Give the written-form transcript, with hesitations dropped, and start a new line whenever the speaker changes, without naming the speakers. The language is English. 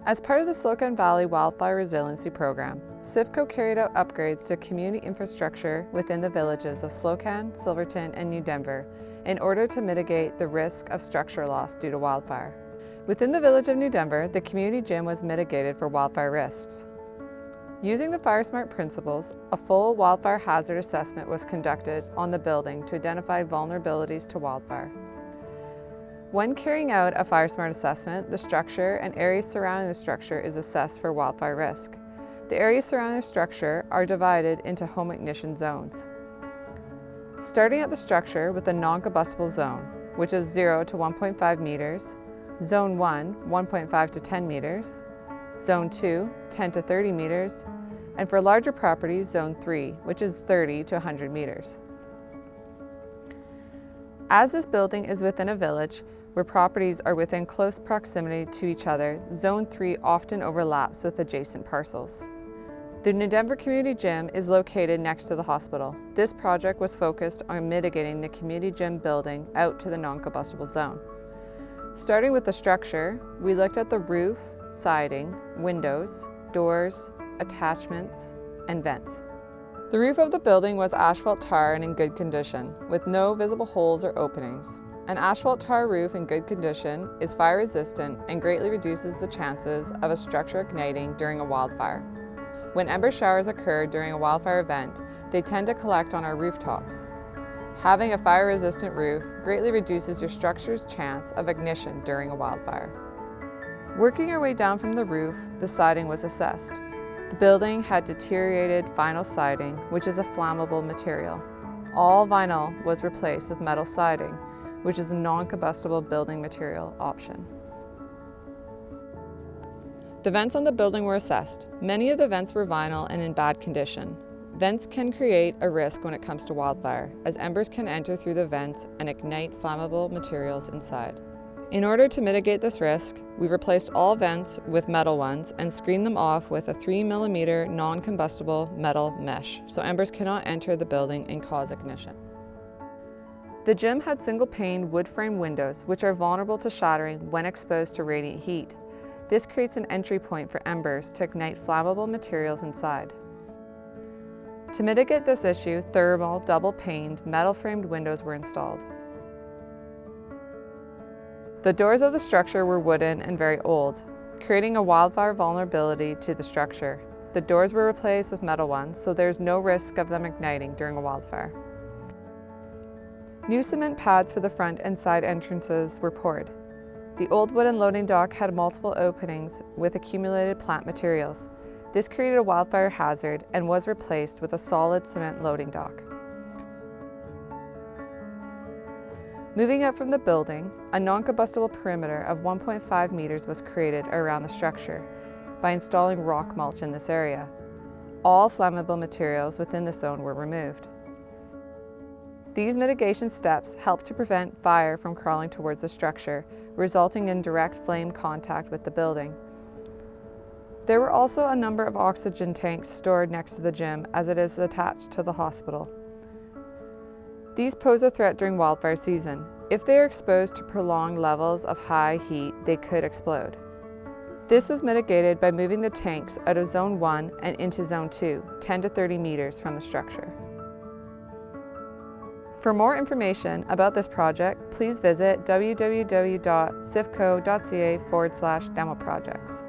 As part of the Slocan Valley Wildfire Resiliency Program, SIFCo carried out upgrades to community infrastructure within the villages of Slocan, Silverton, and New Denver in order to mitigate the risk of structure loss due to wildfire. Within the village of New Denver, the community gym was mitigated for wildfire risks. Using the FireSmart principles, a full wildfire hazard assessment was conducted on the building to identify vulnerabilities to wildfire. When carrying out a FireSmart assessment, the structure and areas surrounding the structure is assessed for wildfire risk. The areas surrounding the structure are divided into home ignition zones. Starting at the structure with the non-combustible zone, which is 0 to 1.5 meters, Zone 1, 1.5 to 10 meters, Zone 2, 10 to 30 meters, and for larger properties, Zone 3, which is 30 to 100 meters. As this building is within a village, where properties are within close proximity to each other, Zone 3 often overlaps with adjacent parcels. The New Denver Community Gym is located next to the hospital. This project was focused on mitigating the community gym building out to the non-combustible zone. Starting with the structure, we looked at the roof, siding, windows, doors, attachments, and vents. The roof of the building was asphalt tar and in good condition, with no visible holes or openings. An asphalt tar roof in good condition is fire resistant and greatly reduces the chances of a structure igniting during a wildfire. When ember showers occur during a wildfire event, they tend to collect on our rooftops. Having a fire resistant roof greatly reduces your structure's chance of ignition during a wildfire. Working our way down from the roof, the siding was assessed. The building had deteriorated vinyl siding, which is a flammable material. All vinyl was replaced with metal siding, which is a non-combustible building material option. The vents on the building were assessed. Many of the vents were vinyl and in bad condition. Vents can create a risk when it comes to wildfire, as embers can enter through the vents and ignite flammable materials inside. In order to mitigate this risk, we replaced all vents with metal ones and screened them off with a 3mm non-combustible metal mesh, so embers cannot enter the building and cause ignition. The gym had single-pane wood-frame windows, which are vulnerable to shattering when exposed to radiant heat. This creates an entry point for embers to ignite flammable materials inside. To mitigate this issue, thermal, double-paned, metal-framed windows were installed. The doors of the structure were wooden and very old, creating a wildfire vulnerability to the structure. The doors were replaced with metal ones, so there's no risk of them igniting during a wildfire. New cement pads for the front and side entrances were poured. The old wooden loading dock had multiple openings with accumulated plant materials. This created a wildfire hazard and was replaced with a solid cement loading dock. Moving up from the building, a non-combustible perimeter of 1.5 meters was created around the structure by installing rock mulch in this area. All flammable materials within the zone were removed. These mitigation steps help to prevent fire from crawling towards the structure, resulting in direct flame contact with the building. There were also a number of oxygen tanks stored next to the gym as it is attached to the hospital. These pose a threat during wildfire season. If they are exposed to prolonged levels of high heat, they could explode. This was mitigated by moving the tanks out of Zone 1 and into Zone 2, 10 to 30 meters from the structure. For more information about this project, please visit www.sifco.ca/demo projects.